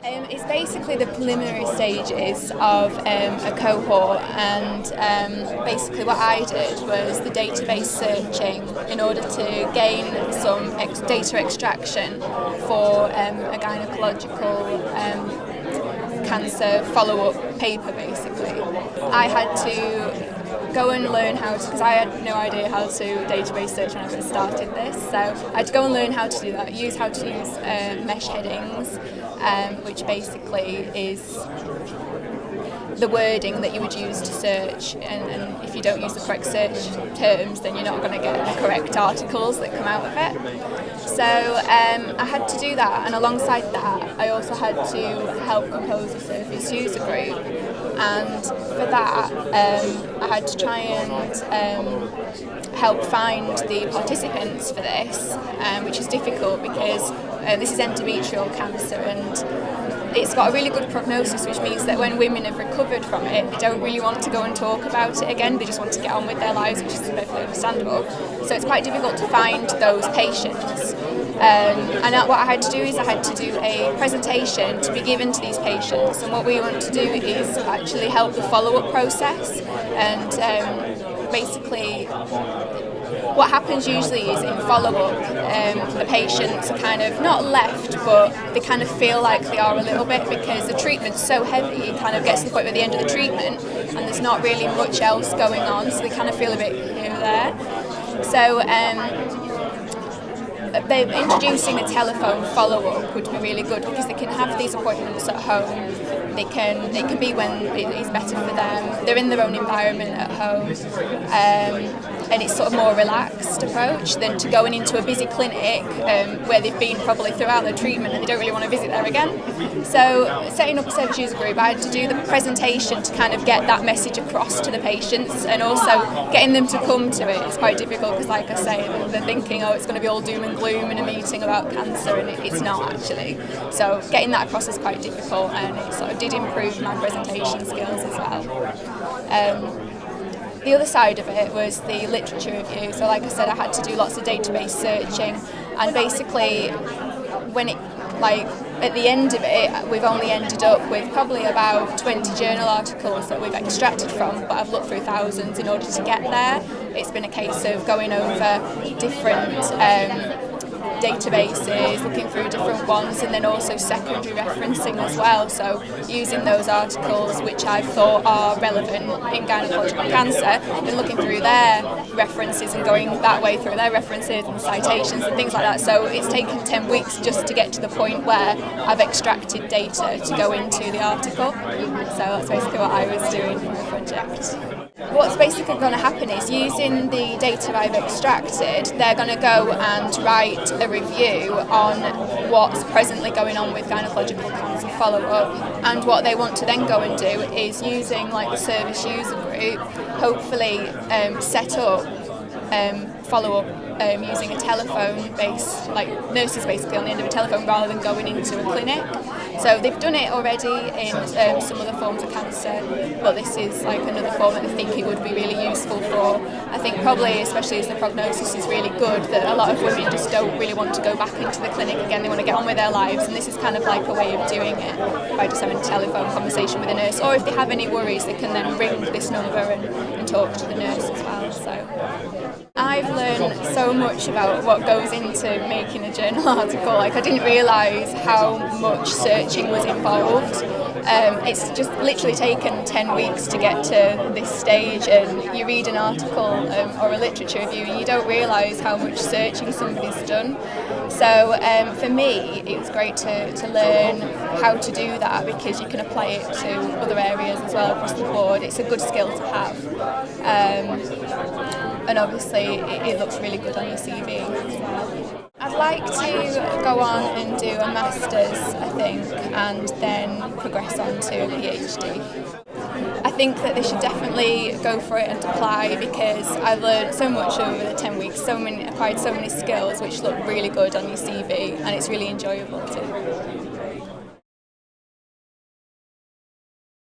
It's basically the preliminary stages of a cohort, and basically what I did was the database searching in order to gain some data extraction for a gynaecological cancer follow-up paper, basically. I had to go and learn how to, because I had no idea how to database search when I first started this, so I had to go and learn how to do that, how to use mesh headings, which basically is the wording that you would use to search, and if you don't use the correct search terms, then you're not going to get the correct articles that come out of it. So I had to do that, and alongside that I also had to help compose a surface user group, and for that I had to try and help find the participants for this, which is difficult because this is endometrial cancer, and it's got a really good prognosis, which means that when women have recovered from it, they don't really want to go and talk about it again. They just want to get on with their lives, which is perfectly understandable. So it's quite difficult to find those patients. And what I had to do is I had to do a presentation to be given to these patients. And what we want to do is actually help the follow-up process. And basically, what happens usually is in follow-up, the patients are kind of not left, but they kind of feel like they are a little bit, because the treatment's so heavy, it kind of gets to the point at the end of the treatment and there's not really much else going on, so they kind of feel a bit here and there. So introducing a telephone follow-up would be really good, because they can have these appointments at home. It can be when it's better for them. They're in their own environment at home, and it's sort of more relaxed approach than to going into a busy clinic where they've been probably throughout their treatment and they don't really want to visit there again. So setting up a service user group, I had to do the presentation to kind of get that message across to the patients, and also getting them to come to it is quite difficult, because like I say, they're thinking, oh, it's going to be all doom and gloom in a meeting about cancer, and it's not actually. So getting that across is quite difficult, and it sort of did improve my presentation skills as well. The other side of it was the literature review. So like I said, I had to do lots of database searching, and basically at the end of it, we've only ended up with probably about 20 journal articles that we've extracted from, but I've looked through thousands in order to get there. It's been a case of going over different databases, looking through different ones, and then also secondary referencing as well. So using those articles which I thought are relevant in gynecological cancer, and looking through their references and going that way through their references and citations and things like that. So it's taken 10 weeks just to get to the point where I've extracted data to go into the article. So that's basically what I was doing for the project. What's basically going to happen is, using the data I've extracted, they're going to go and write a review on what's presently going on with gynecological cancer follow-up, and what they want to then go and do is, using like the service user group, hopefully set up follow-up using a telephone-based, like nurses basically on the end of a telephone, rather than going into a clinic. So they've done it already in some other forms of cancer, but this is like another form that I think it would be really useful for. I think probably, especially as the prognosis is really good, that a lot of women just don't really want to go back into the clinic again. They want to get on with their lives, and this is kind of like a way of doing it by just having a telephone conversation with a nurse. Or if they have any worries, they can then ring this number and talk to the nurse as well. So I've learned so much about what goes into making a journal article. Like, I didn't realise how much searching was involved. It's just literally taken 10 weeks to get to this stage, and you read an article or a literature review and you don't realise how much searching somebody's done. So for me, it was great to learn how to do that, because you can apply it to other areas as well across the board. It's a good skill to have. And obviously it looks really good on your CV as well. I'd like to go on and do a master's, I think, and then progress on to a PhD. I think that they should definitely go for it and apply, because I've learned so much over the 10 weeks, acquired so many skills which look really good on your CV, and it's really enjoyable too.